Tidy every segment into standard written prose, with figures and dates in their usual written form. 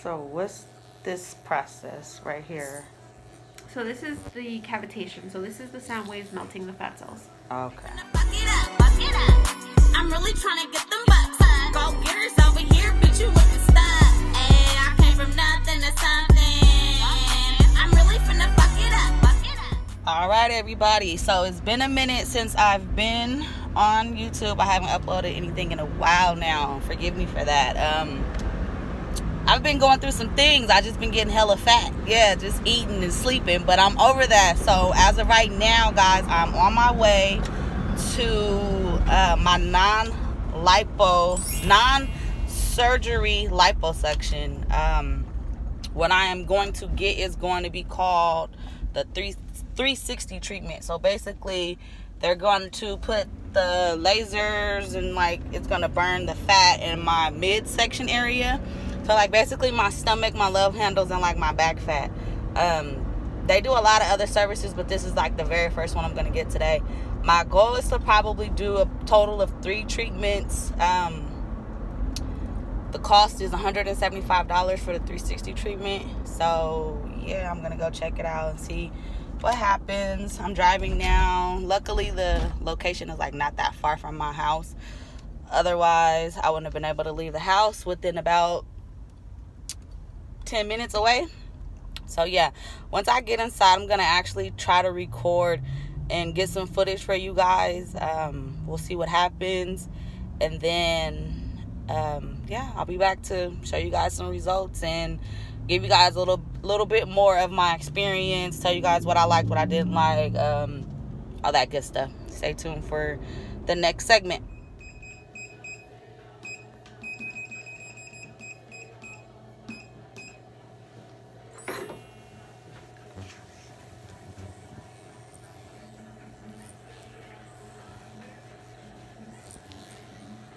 So what's this process right here? So this is the cavitation. So this is the sound waves melting the fat cells. Okay. I'm really trying to get them bucks. Go getters over here, bitch, you looking stuck. Ay, I came from nothing to something. I'm really finna fuck it up. All right, everybody. So it's been a minute since I've been on YouTube. I haven't uploaded anything in a while now. Forgive me for that. I've been going through some things. I just been getting hella fat. Yeah, just eating and sleeping. But I'm over that. So as of right now, guys, I'm on my way to my non-surgery liposuction. What I am going to get is going to be called the 360 treatment. So basically, they're going to put the lasers and it's going to burn the fat in my midsection area. So basically my stomach, my love handles, and my back fat. They do a lot of other services, but this is the very first one I'm going to get today. My goal is to probably do a total of 3 treatments. The cost is $175 for the 360 treatment. So yeah, I'm going to go check it out and see what happens. I'm driving now. Luckily, the location is not that far from my house. Otherwise, I wouldn't have been able to leave the house within about 10 minutes away. So yeah, once I get inside, I'm gonna actually try to record and get some footage for you guys. We'll see what happens, and then yeah, I'll be back to show you guys some results and give you guys a little bit more of my experience, tell you guys what I liked, what I didn't like, all that good stuff. Stay tuned for the next segment.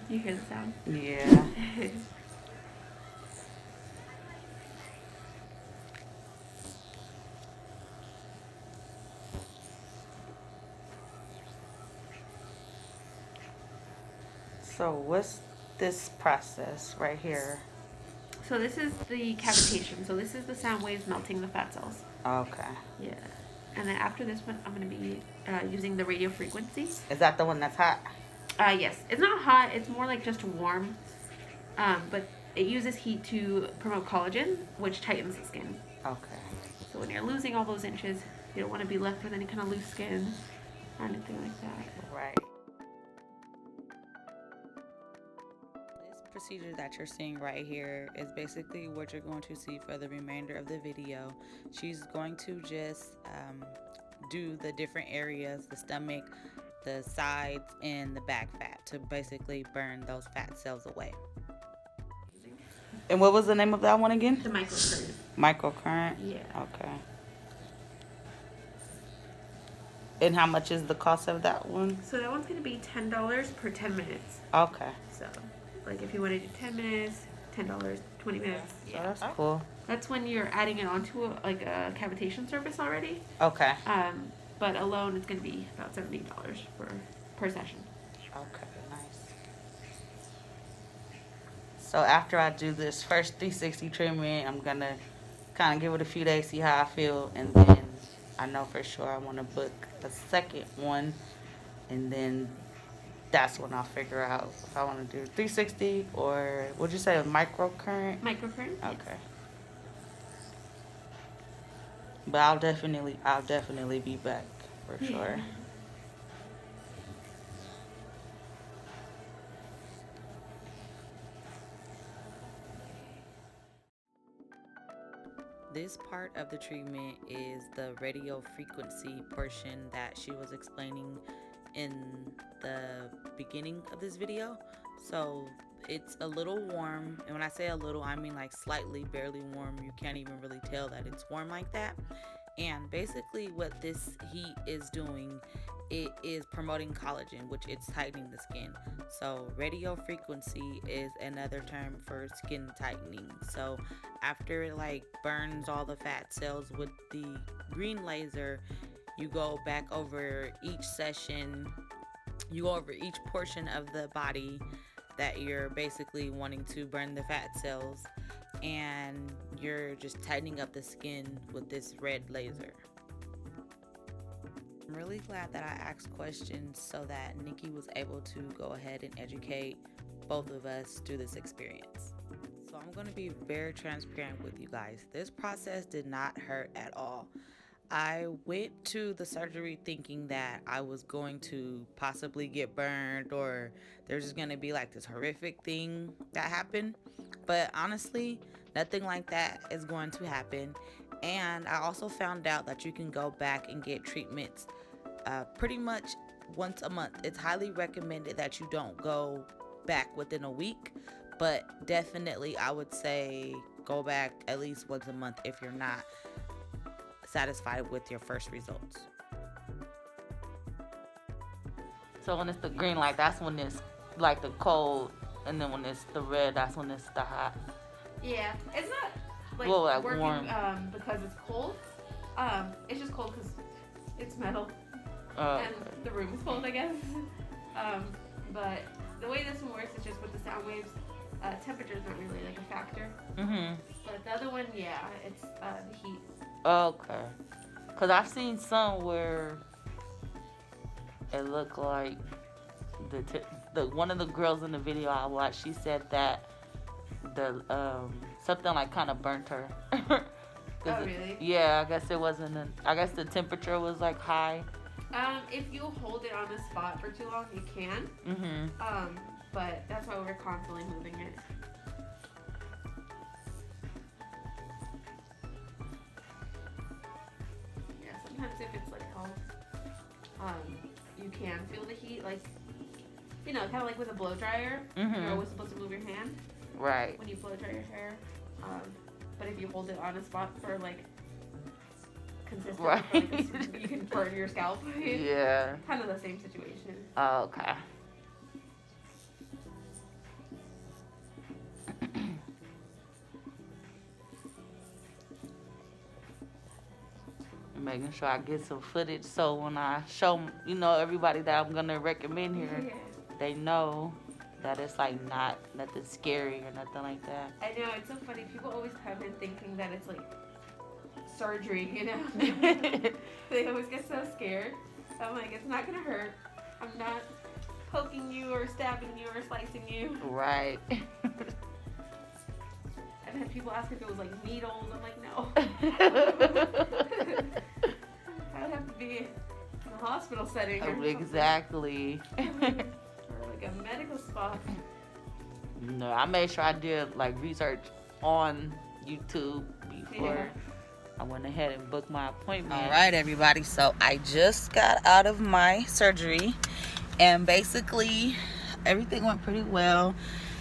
You hear the sound? Yeah. So what's this process right here? So this is the cavitation. So this is the sound waves melting the fat cells. Okay. Yeah. And then after this one, I'm going to be using the radio frequency. Is that the one that's hot? Yes. It's not hot. It's more just warm. But it uses heat to promote collagen, which tightens the skin. Okay. So when you're losing all those inches, you don't want to be left with any kind of loose skin or anything like that. Right. This procedure that you're seeing right here is basically what you're going to see for the remainder of the video. She's going to just do the different areas, the stomach, the sides, and the back fat, to basically burn those fat cells away. And what was the name of that one again? The microcurrent. Microcurrent? Yeah. Okay. And how much is the cost of that one? So that one's going to be $10 per 10 minutes. Okay. So, if you want to do 10 minutes, $10, 20 minutes. Yeah, that's cool. That's when you're adding it onto a cavitation service already. Okay. But alone, it's going to be about $70 per session. Okay, nice. So after I do this first 360 treatment, I'm going to kind of give it a few days, see how I feel, and then I know for sure I want to book a second one, and then that's when I'll figure out if I want to do 360 or, what'd you say, a microcurrent? Microcurrent? Okay. Yes. But I'll definitely be back for sure. This part of the treatment is the radio frequency portion that she was explaining in the beginning of this video. So it's a little warm, and when I say a little, I mean slightly, barely warm. You can't even really tell that it's warm like that. And basically what this heat is doing, it is promoting collagen, which it's tightening the skin. So radio frequency is another term for skin tightening. So after it burns all the fat cells with the green laser, you go back over each session, you go over each portion of the body that you're basically wanting to burn the fat cells, and you're just tightening up the skin with this red laser. I'm really glad that I asked questions so that Nikki was able to go ahead and educate both of us through this experience. So I'm going to be very transparent with you guys. This process did not hurt at all. I went to the surgery thinking that I was going to possibly get burned or there's just going to be like this horrific thing that happened. But honestly, nothing like that is going to happen. And I also found out that you can go back and get treatments pretty much once a month. It's highly recommended that you don't go back within a week, but definitely I would say go back at least once a month if you're not satisfied with your first results. So when it's the green light, that's when it's like the cold, and then when it's the red, that's when it's the hot. Yeah, it's not like, like working warm. Because it's cold. It's just cold because it's metal Okay. and the room is cold, I guess. But the way this one works is just with the sound waves. Temperature is not really like a factor. But the other one, yeah, it's the heat. Okay. Cause I've seen some where it looked like the one of the girls in the video I watched. She said that the something like kind of burnt her. Oh, really? Yeah, I guess it wasn't. I guess the temperature was like high. If you hold it on the spot for too long, you can. But that's why we're constantly moving it. Yeah, sometimes if it's like held, you can feel the heat, like, you know, kind of like with a blow dryer. You're always supposed to move your hand Right. when you blow dry your hair. But if you hold it on a spot for like consistent, Right. you can burn your scalp. Yeah. Kind of the same situation. Okay. Making sure I get some footage so when I show, everybody that I'm gonna recommend here, they know that it's like not nothing scary or nothing like that. I know, it's so funny. People always come in thinking that it's like surgery, you know? They always get so scared. I'm like, it's not gonna hurt. I'm not poking you or stabbing you or slicing you. Right. I've had people ask if it was like needles. I'm like, no. I would have to be in a hospital setting or Exactly. or like a medical spot. No, I made sure I did like research on YouTube before I went ahead and booked my appointment. All right, everybody. So I just got out of my surgery, and basically everything went pretty well.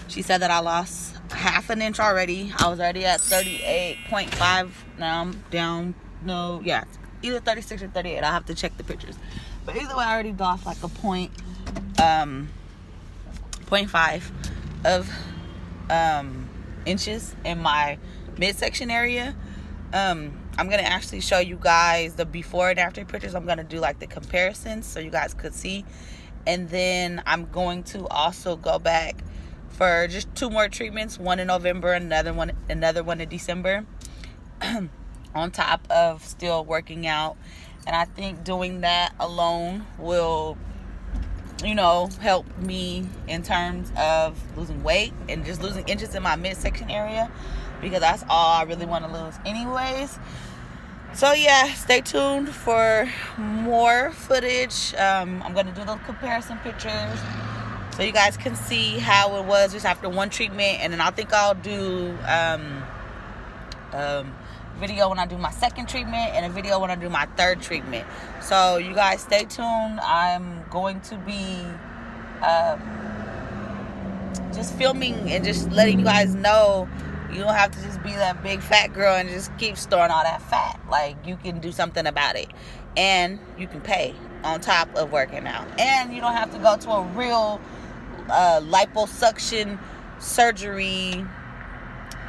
She said that I lost half an inch already. I was already at 38.5. Now I'm down. No, yeah, either 36 or 38. I'll have to check the pictures. But either way, I already lost like a 0.5 of inches in my midsection area. I'm gonna actually show you guys the before and after pictures. I'm gonna do like the comparisons so you guys could see, and then I'm going to also go back for just 2 more treatments, one in November and another one in December, on top of still working out. And I think doing that alone will, help me in terms of losing weight and just losing inches in my midsection area, because that's all I really want to lose anyways. So yeah, stay tuned for more footage. I'm going to do those comparison pictures so you guys can see how it was just after one treatment. And then I think I'll do video when I do my second treatment and a video when I do my third treatment. So you guys stay tuned. I'm going to be just filming and just letting you guys know you don't have to just be that big fat girl and just keep storing all that fat. Like, you can do something about it, and you can pay on top of working out, and you don't have to go to a real liposuction surgery.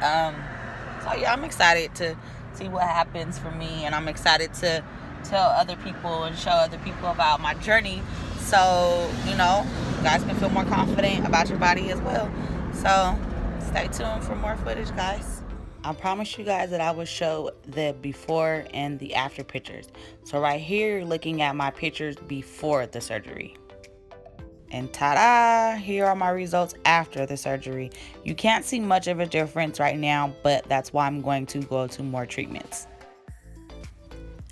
So yeah, I'm excited to see what happens for me, and I'm excited to tell other people and show other people about my journey, so you guys can feel more confident about your body as well. So stay tuned for more footage, guys. I promised you guys that I would show the before and the after pictures. So right here, looking at my pictures before the surgery. And ta-da! Here are my results after the surgery. You can't see much of a difference right now, but that's why I'm going to go to more treatments.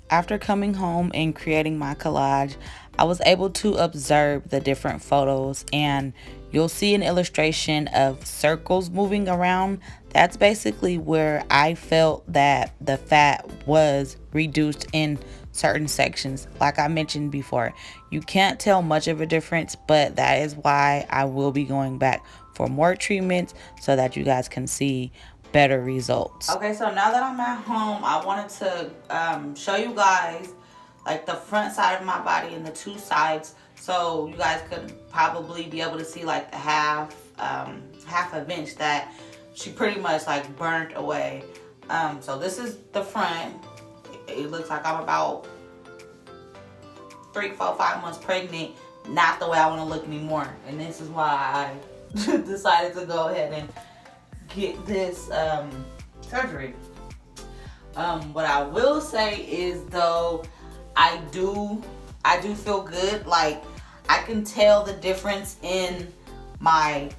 After coming home and creating my collage, I was able to observe the different photos, and you'll see an illustration of circles moving around. That's basically where I felt that the fat was reduced in certain sections. Like I mentioned before, you can't tell much of a difference, but that is why I will be going back for more treatments so that you guys can see better results. Okay, so now that I'm at home, I wanted to show you guys like the front side of my body and the two sides, so you guys could probably be able to see like the half of inch that she pretty much like burnt away. So this is the front. It looks like I'm about 3, 4, 5 months pregnant. Not the way I want to look anymore, and this is why I decided to go ahead and get this surgery. What I will say is though, I do feel good. Like I can tell the difference in I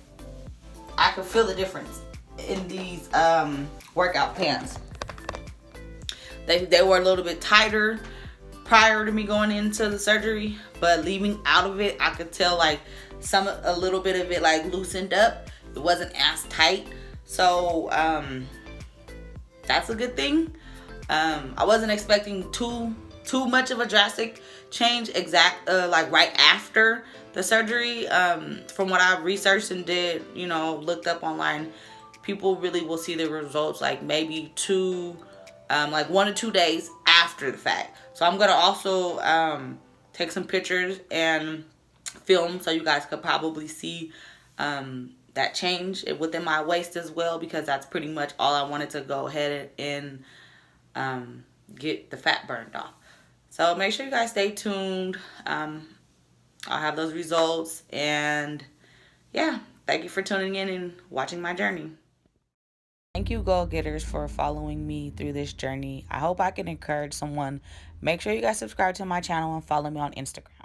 can feel the difference in these workout pants. They were a little bit tighter prior to me going into the surgery, but leaving out of it, I could tell like a little bit of it like loosened up. It wasn't as tight. So that's a good thing. I wasn't expecting too much of a drastic change like right after the surgery. From what I researched and did, looked up online, people really will see the results like maybe like 1 to 2 days after the fact. So I'm gonna also take some pictures and film so you guys could probably see that change within my waist as well, because that's pretty much all I wanted to go ahead and get the fat burned off. So make sure you guys stay tuned. I'll have those results, and yeah, thank you for tuning in and watching my journey. Thank you, goal getters, for following me through this journey. I hope I can encourage someone. Make sure you guys subscribe to my channel and follow me on Instagram.